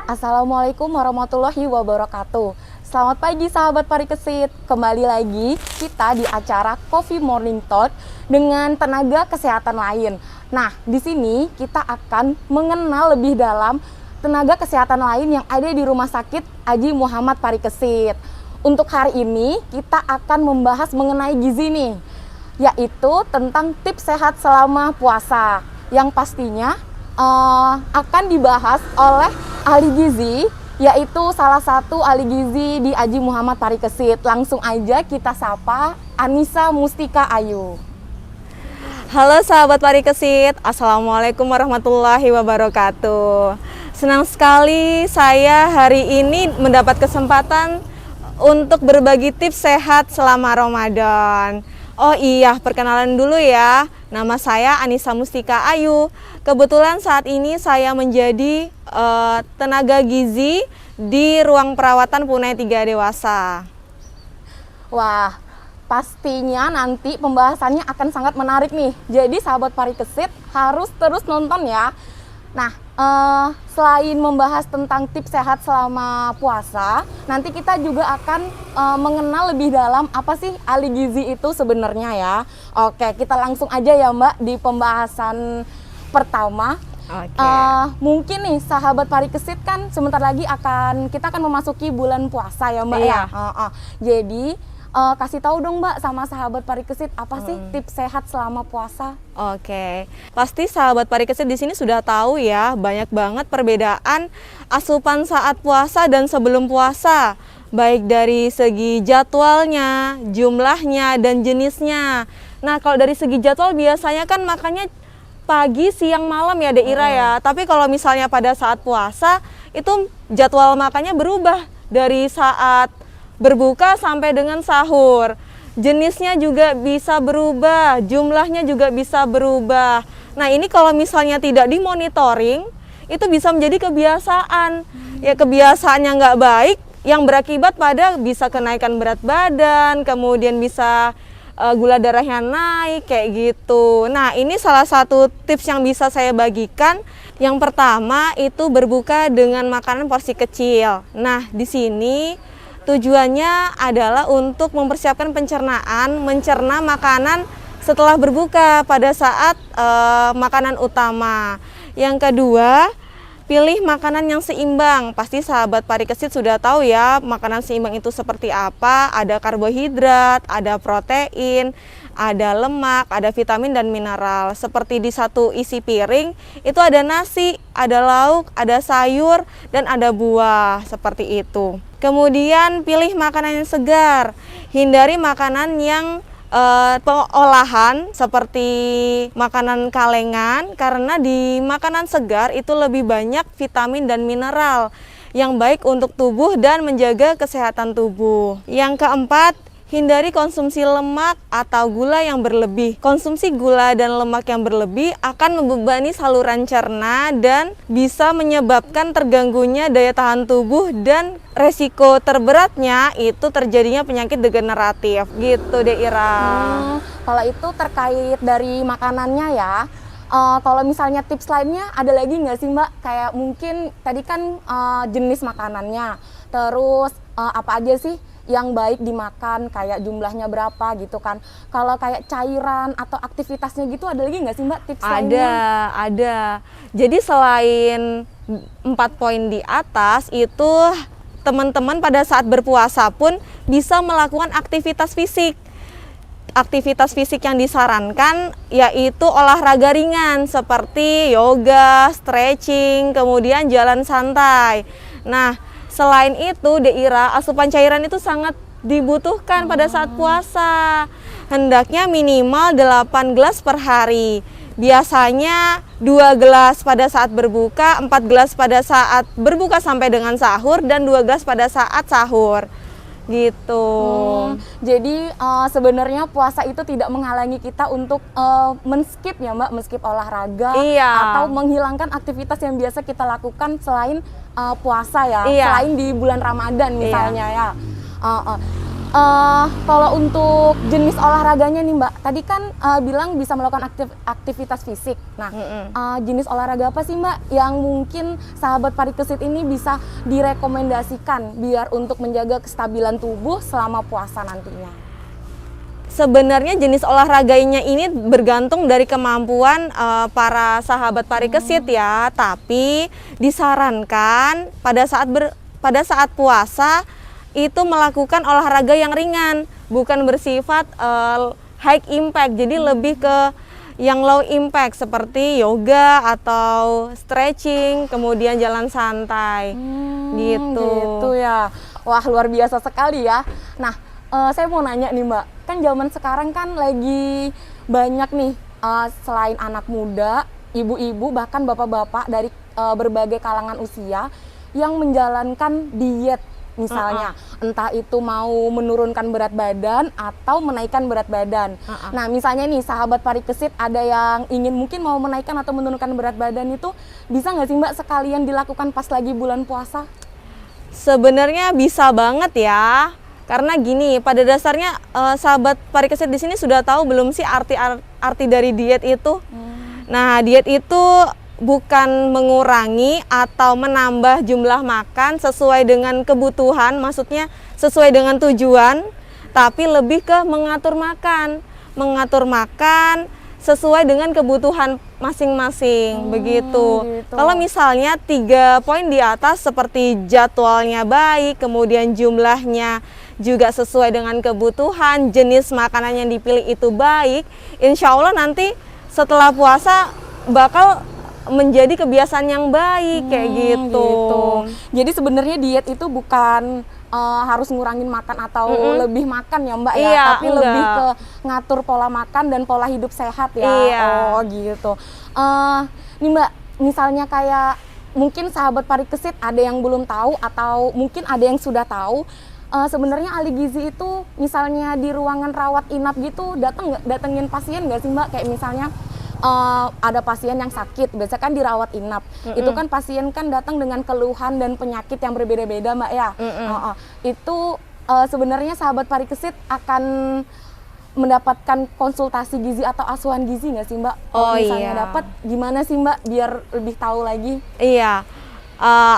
Assalamualaikum warahmatullahi wabarakatuh. Selamat pagi sahabat Parikesit. Kembali lagi kita di acara Coffee Morning Talk dengan tenaga kesehatan lain. Nah, di sini kita akan mengenal lebih dalam tenaga kesehatan lain yang ada di Rumah Sakit Haji Muhammad Parikesit. Untuk hari ini kita akan membahas mengenai gizi nih, yaitu tentang tips sehat selama puasa. Yang pastinya akan dibahas oleh ahli gizi, yaitu salah satu ahli gizi di Haji Muhammad Parikesit. Langsung aja kita sapa Anissa Mustika Ayu. Halo sahabat Parikesit, Assalamualaikum warahmatullahi wabarakatuh. Senang sekali saya hari ini mendapat kesempatan untuk berbagi tips sehat selama Ramadan. Oh iya, perkenalan dulu ya. Nama saya Anissa Mustika Ayu. Kebetulan saat ini saya menjadi tenaga gizi di ruang perawatan Punai 3 Dewasa. Wah, pastinya nanti pembahasannya akan sangat menarik nih. Jadi sahabat Parikesit harus terus nonton ya. Nah, selain membahas tentang tips sehat selama puasa, nanti kita juga akan mengenal lebih dalam apa sih ahli gizi itu sebenarnya ya. Oke, kita langsung aja ya Mbak di pembahasan pertama. Mungkin nih sahabat Parikesit kan sebentar lagi kita akan memasuki bulan puasa ya Mbak ya. Jadi kasih tahu dong Mbak sama sahabat Parikesit apa sih tips sehat selama puasa? Oke, pasti sahabat Parikesit di sini sudah tahu ya, banyak banget perbedaan asupan saat puasa dan sebelum puasa, baik dari segi jadwalnya, jumlahnya, dan jenisnya. Nah, kalau dari segi jadwal biasanya kan makannya pagi, siang, malam ya Deira ya. Tapi kalau misalnya pada saat puasa itu jadwal makannya berubah dari saat berbuka sampai dengan sahur. Jenisnya juga bisa berubah, jumlahnya juga bisa berubah. Nah, ini kalau misalnya tidak dimonitoring, itu bisa menjadi kebiasaan. Ya, kebiasaannya nggak baik, yang berakibat pada bisa kenaikan berat badan, kemudian bisa gula darahnya naik, kayak gitu. Nah, ini salah satu tips yang bisa saya bagikan. Yang pertama itu berbuka dengan makanan porsi kecil. Nah, di sini tujuannya adalah untuk mempersiapkan pencernaan, mencerna makanan setelah berbuka pada saat makanan utama. Yang kedua, pilih makanan yang seimbang. Pasti sahabat Parikesit sudah tahu ya makanan seimbang itu seperti apa. Ada karbohidrat, ada protein, ada lemak, ada vitamin dan mineral. Seperti di satu isi piring itu ada nasi, ada lauk, ada sayur, dan ada buah. Seperti itu. Kemudian pilih makanan yang segar. Hindari makanan yang pengolahan seperti makanan kalengan, karena di makanan segar itu lebih banyak vitamin dan mineral yang baik untuk tubuh dan menjaga kesehatan tubuh. Yang keempat, hindari konsumsi lemak atau gula yang berlebih. Konsumsi gula dan lemak yang berlebih akan membebani saluran cerna dan bisa menyebabkan terganggunya daya tahan tubuh, dan resiko terberatnya itu terjadinya penyakit degeneratif gitu Deira. Kalau itu terkait dari makanannya ya. Kalau misalnya tips lainnya ada lagi nggak sih Mbak? Kayak mungkin tadi kan jenis makanannya, terus apa aja sih yang baik dimakan, kayak jumlahnya berapa gitu kan. Kalau kayak cairan atau aktivitasnya gitu ada lagi nggak sih Mbak tips lainnya? Ada. Jadi selain 4 poin di atas itu, teman-teman pada saat berpuasa pun bisa melakukan aktivitas fisik. Aktivitas fisik yang disarankan yaitu olahraga ringan seperti yoga, stretching, kemudian jalan santai. Nah, selain itu Deira, asupan cairan itu sangat dibutuhkan pada saat puasa. Hendaknya minimal 8 gelas per hari. Biasanya 2 gelas pada saat berbuka, 4 gelas pada saat berbuka sampai dengan sahur, dan 2 gelas pada saat sahur. Gitu. Jadi sebenarnya puasa itu tidak menghalangi kita untuk men-skip ya Mbak, men-skip olahraga atau menghilangkan aktivitas yang biasa kita lakukan selain puasa ya, selain di bulan Ramadan misalnya ya. Kalau untuk jenis olahraganya nih Mbak, tadi kan bilang bisa melakukan aktivitas fisik. Nah, jenis olahraga apa sih Mbak yang mungkin sahabat parikesit ini bisa direkomendasikan biar untuk menjaga kestabilan tubuh selama puasa nantinya? Sebenarnya jenis olahraganya ini bergantung dari kemampuan para sahabat parikesit ya, tapi disarankan pada saat puasa itu melakukan olahraga yang ringan, bukan bersifat high impact. Jadi lebih ke yang low impact seperti yoga atau stretching, kemudian jalan santai. Gitu ya. Wah, luar biasa sekali ya. Nah, saya mau nanya nih Mbak, kan zaman sekarang kan lagi banyak nih selain anak muda, ibu-ibu bahkan bapak-bapak dari berbagai kalangan usia yang menjalankan diet misalnya, entah itu mau menurunkan berat badan atau menaikkan berat badan. Nah, misalnya nih sahabat parikesit ada yang ingin mungkin mau menaikkan atau menurunkan berat badan itu, bisa nggak sih Mbak sekalian dilakukan pas lagi bulan puasa? Sebenarnya bisa banget ya. Karena gini, pada dasarnya sahabat parikesit di sini sudah tahu belum sih arti dari diet itu? Nah, diet itu bukan mengurangi atau menambah jumlah makan sesuai dengan kebutuhan, maksudnya sesuai dengan tujuan, tapi lebih ke mengatur makan sesuai dengan kebutuhan masing-masing, begitu. Kalau misalnya 3 poin di atas seperti jadwalnya baik, kemudian jumlahnya juga sesuai dengan kebutuhan, jenis makanan yang dipilih itu baik, insya Allah nanti setelah puasa bakal menjadi kebiasaan yang baik kayak gitu. Jadi sebenarnya diet itu bukan harus ngurangin makan atau lebih makan ya Mbak ya, tapi enggak. lebih ke ngatur pola makan dan pola hidup sehat ya. Oh gitu. Nih Mbak, misalnya kayak mungkin sahabat parikesit ada yang belum tahu atau mungkin ada yang sudah tahu. Sebenarnya ahli gizi itu misalnya di ruangan rawat inap gitu datengin pasien nggak sih Mbak? Kayak misalnya ada pasien yang sakit, biasanya kan dirawat inap. Itu kan pasien kan datang dengan keluhan dan penyakit yang berbeda-beda Mbak ya. Itu sebenarnya sahabat parikesit akan mendapatkan konsultasi gizi atau asuhan gizi nggak sih Mbak? Kalau misalnya dapat, gimana sih Mbak biar lebih tahu lagi? Iya,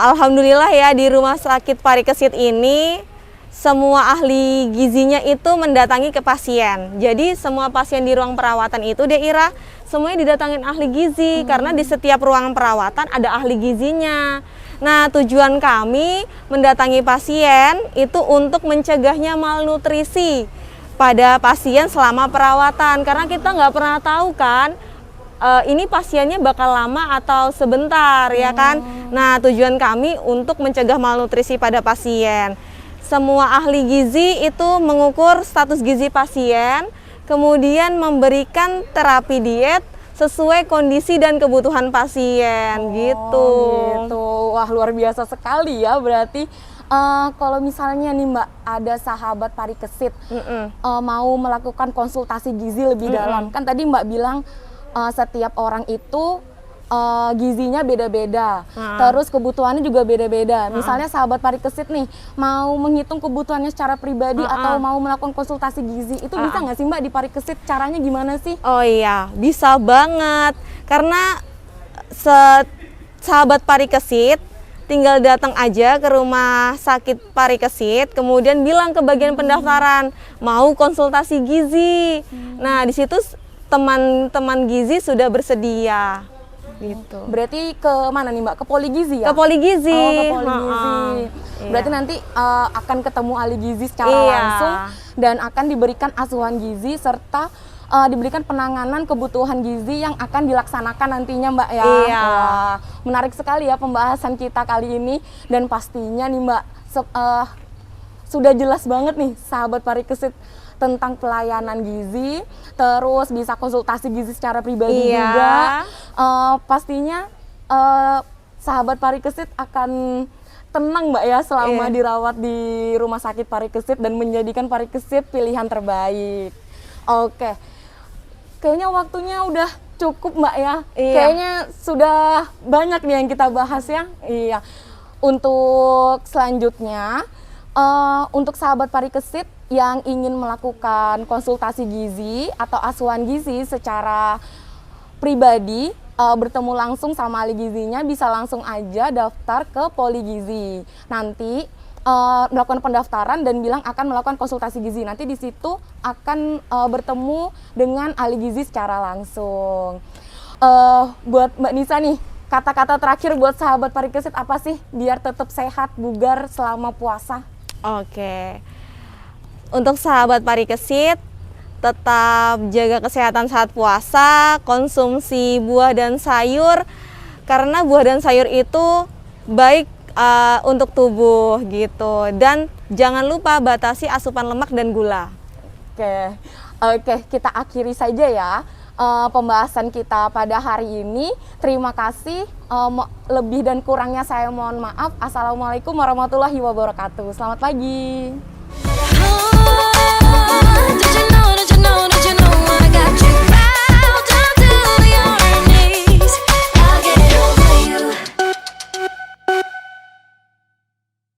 alhamdulillah ya di rumah sakit parikesit ini semua ahli gizinya itu mendatangi ke pasien. Jadi semua pasien di ruang perawatan itu Ira semuanya didatangin ahli gizi karena di setiap ruangan perawatan ada ahli gizinya. Nah, tujuan kami mendatangi pasien itu untuk mencegahnya malnutrisi pada pasien selama perawatan, karena kita nggak pernah tahu kan ini pasiennya bakal lama atau sebentar ya kan. Nah, tujuan kami untuk mencegah malnutrisi pada pasien. Semua ahli gizi itu mengukur status gizi pasien, kemudian memberikan terapi diet sesuai kondisi dan kebutuhan pasien gitu. Wah, luar biasa sekali ya berarti. Kalau misalnya nih Mbak, ada sahabat parikesit mau melakukan konsultasi gizi lebih dalam, kan tadi Mbak bilang setiap orang itu gizinya beda-beda, terus kebutuhannya juga beda-beda. Misalnya sahabat parikesit nih mau menghitung kebutuhannya secara pribadi atau mau melakukan konsultasi gizi, itu bisa nggak sih Mbak di parikesit? Caranya gimana sih? Oh iya, bisa banget. Karena sahabat parikesit tinggal datang aja ke rumah sakit parikesit, kemudian bilang ke bagian pendaftaran mau konsultasi gizi. Nah, di situ teman-teman gizi sudah bersedia. Gitu. Berarti ke mana nih Mbak? Ke Poligizi ya? Ke Poligizi. Oh, ke Poligizi. Berarti nanti akan ketemu ahli gizi secara langsung dan akan diberikan asuhan gizi serta diberikan penanganan kebutuhan gizi yang akan dilaksanakan nantinya Mbak ya. Wah, menarik sekali ya pembahasan kita kali ini, dan pastinya nih Mbak sudah jelas banget nih sahabat parikesit tentang pelayanan gizi, terus bisa konsultasi gizi secara pribadi juga. Pastinya sahabat parikesit akan tenang Mbak ya selama dirawat di rumah sakit parikesit dan menjadikan parikesit pilihan terbaik. Oke, kayaknya waktunya udah cukup Mbak ya. Kayaknya sudah banyak nih yang kita bahas ya. Untuk selanjutnya, untuk sahabat parikesit yang ingin melakukan konsultasi gizi atau asuhan gizi secara pribadi, bertemu langsung sama ahli gizinya, bisa langsung aja daftar ke Poli Gizi. Nanti melakukan pendaftaran dan bilang akan melakukan konsultasi gizi. Nanti di situ akan bertemu dengan ahli gizi secara langsung. Buat Mbak Nisa nih, kata-kata terakhir buat sahabat Parikesit apa sih biar tetap sehat, bugar selama puasa? Oke. Untuk sahabat Parikesit, tetap jaga kesehatan saat puasa, konsumsi buah dan sayur, karena buah dan sayur itu baik untuk tubuh gitu. Dan jangan lupa batasi asupan lemak dan gula. Oke, kita akhiri saja ya pembahasan kita pada hari ini. Terima kasih, lebih dan kurangnya saya mohon maaf. Assalamualaikum warahmatullahi wabarakatuh. Selamat pagi. Did you know I got you?